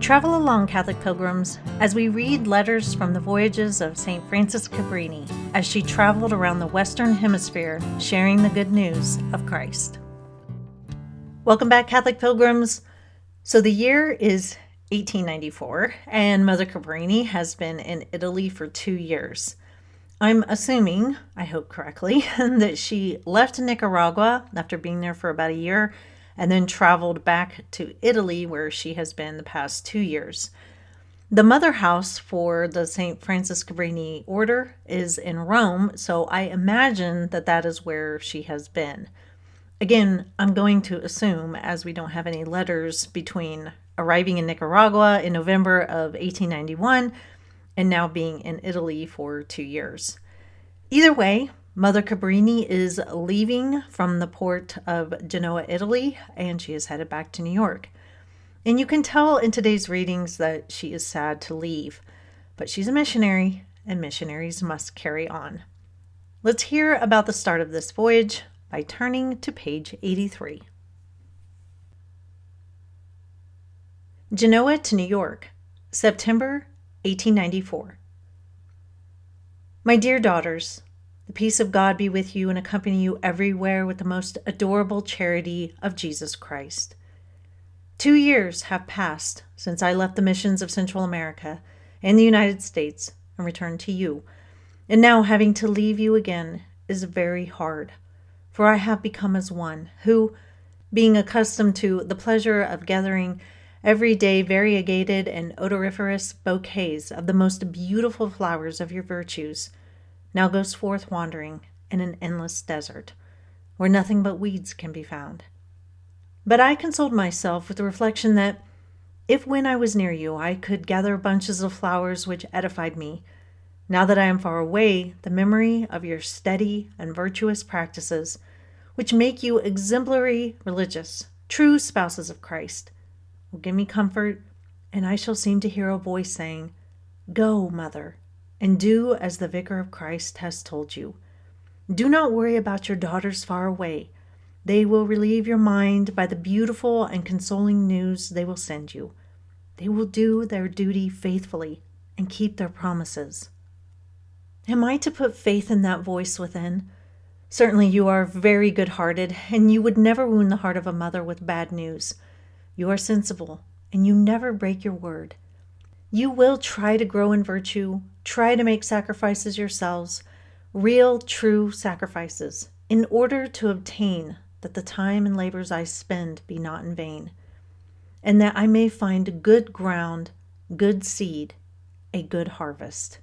Travel along, Catholic pilgrims, as we read letters from the voyages of St. Frances Cabrini as she traveled around the Western Hemisphere sharing the good news of Christ. Welcome back, Catholic pilgrims. So the year is 1894, and Mother Cabrini has been in Italy for 2 years. I'm assuming, I hope correctly, that she left Nicaragua after being there for about a year and then traveled back to Italy, where she has been the past 2 years. The mother house for the St. Frances Cabrini order is in Rome, so I imagine that that is where she has been. Again, I'm going to assume, as we don't have any letters between arriving in Nicaragua in November of 1891 and now being in Italy for 2 years. Either way, Mother Cabrini is leaving from the port of Genoa, Italy, and she is headed back to New York. And you can tell in today's readings that she is sad to leave, but she's a missionary, and missionaries must carry on. Let's hear about the start of this voyage by turning to page 83. Genoa to New York, September 1894. My dear daughters, the peace of God be with you and accompany you everywhere with the most adorable charity of Jesus Christ. 2 years have passed since I left the missions of Central America and the United States and returned to you, and now having to leave you again is very hard, for I have become as one who, being accustomed to the pleasure of gathering every day variegated and odoriferous bouquets of the most beautiful flowers of your virtues, now goes forth wandering in an endless desert, where nothing but weeds can be found. But I consoled myself with the reflection that if when I was near you I could gather bunches of flowers which edified me, now that I am far away, the memory of your steady and virtuous practices, which make you exemplary religious, true spouses of Christ, will give me comfort, and I shall seem to hear a voice saying, "Go, mother, and do as the Vicar of Christ has told you. Do not worry about your daughters far away. They will relieve your mind by the beautiful and consoling news they will send you. They will do their duty faithfully and keep their promises." Am I to put faith in that voice within? Certainly you are very good-hearted, and you would never wound the heart of a mother with bad news. You are sensible, and you never break your word. You will try to grow in virtue, try to make sacrifices yourselves, real, true sacrifices, in order to obtain that the time and labors I spend be not in vain, and that I may find good ground, good seed, a good harvest.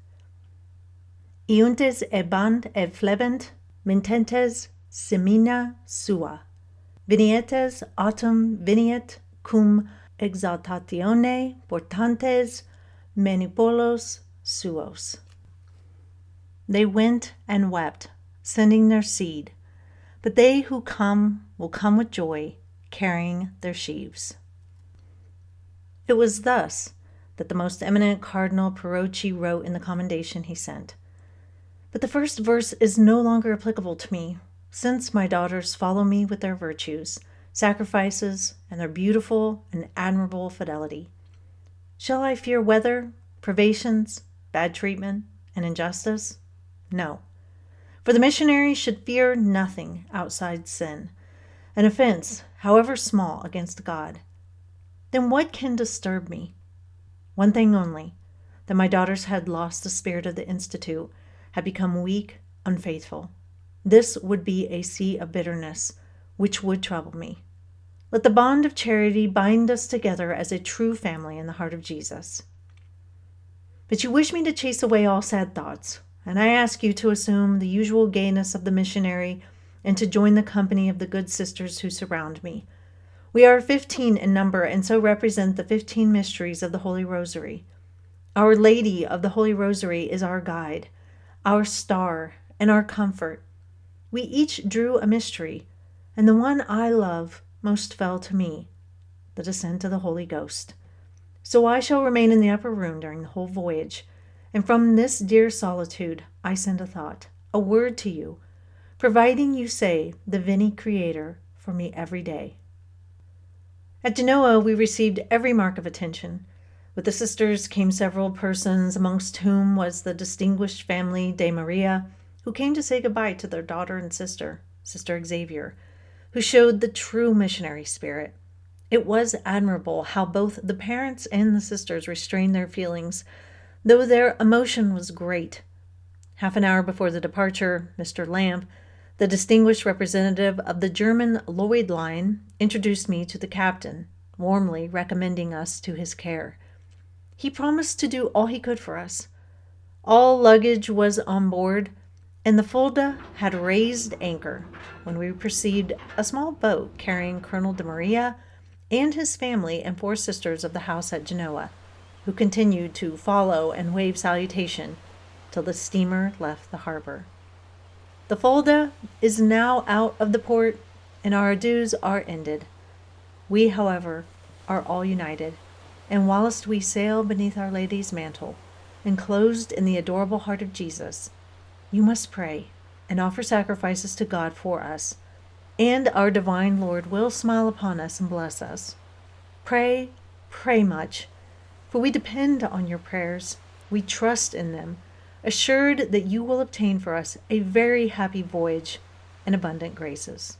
Iuntes ebant et flebent, mintentes semina sua. Vinietes autumn veniet cum exaltatione portantes manipulos suos. They went and wept, sending their seed, but they who come will come with joy, carrying their sheaves. It was thus that the most eminent Cardinal Parocchi wrote in the commendation he sent. But the first verse is no longer applicable to me, since my daughters follow me with their virtues, sacrifices, and their beautiful and admirable fidelity. Shall I fear weather, privations, bad treatment, and injustice? No. For the missionary should fear nothing outside sin, an offense, however small, against God. Then what can disturb me? One thing only, that my daughters had lost the spirit of the Institute, had become weak, unfaithful. This would be a sea of bitterness, which would trouble me. Let the bond of charity bind us together as a true family in the heart of Jesus. But you wish me to chase away all sad thoughts, and I ask you to assume the usual gayness of the missionary and to join the company of the good sisters who surround me. We are 15 in number and so represent the 15 mysteries of the Holy Rosary. Our Lady of the Holy Rosary is our guide, our star, and our comfort. We each drew a mystery, and the one I love most fell to me, the descent of the Holy Ghost. So I shall remain in the upper room during the whole voyage, and from this dear solitude I send a thought, a word to you, providing you say the Veni Creator for me every day. At Genoa we received every mark of attention. With the sisters came several persons, amongst whom was the distinguished family de Maria, who came to say goodbye to their daughter and sister, Sister Xavier, who showed the true missionary spirit. It was admirable how both the parents and the sisters restrained their feelings, though their emotion was great. Half an hour before the departure, Mr. Lamp, the distinguished representative of the German Lloyd line, introduced me to the captain, warmly recommending us to his care. He promised to do all he could for us. All luggage was on board, and the Fulda had raised anchor when we perceived a small boat carrying Colonel de Maria and his family and 4 sisters of the house at Genoa, who continued to follow and wave salutation till the steamer left the harbor. The Fulda is now out of the port, and our adieus are ended. We, however, are all united, and whilst we sail beneath Our Lady's mantle, enclosed in the adorable heart of Jesus, you must pray and offer sacrifices to God for us, and our divine Lord will smile upon us and bless us. Pray, pray much, for we depend on your prayers. We trust in them, assured that you will obtain for us a very happy voyage and abundant graces.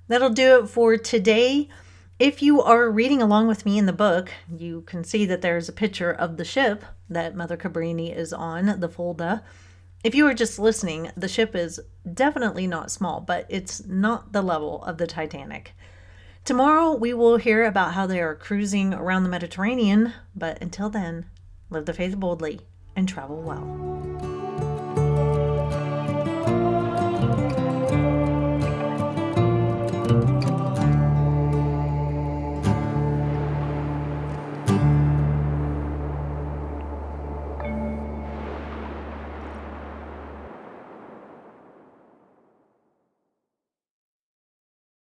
That'll do it for today. If you are reading along with me in the book, you can see that there's a picture of the ship that Mother Cabrini is on, the Fulda. If you are just listening, the ship is definitely not small, but it's not the level of the Titanic. Tomorrow we will hear about how they are cruising around the Mediterranean, but until then, live the faith boldly and travel well.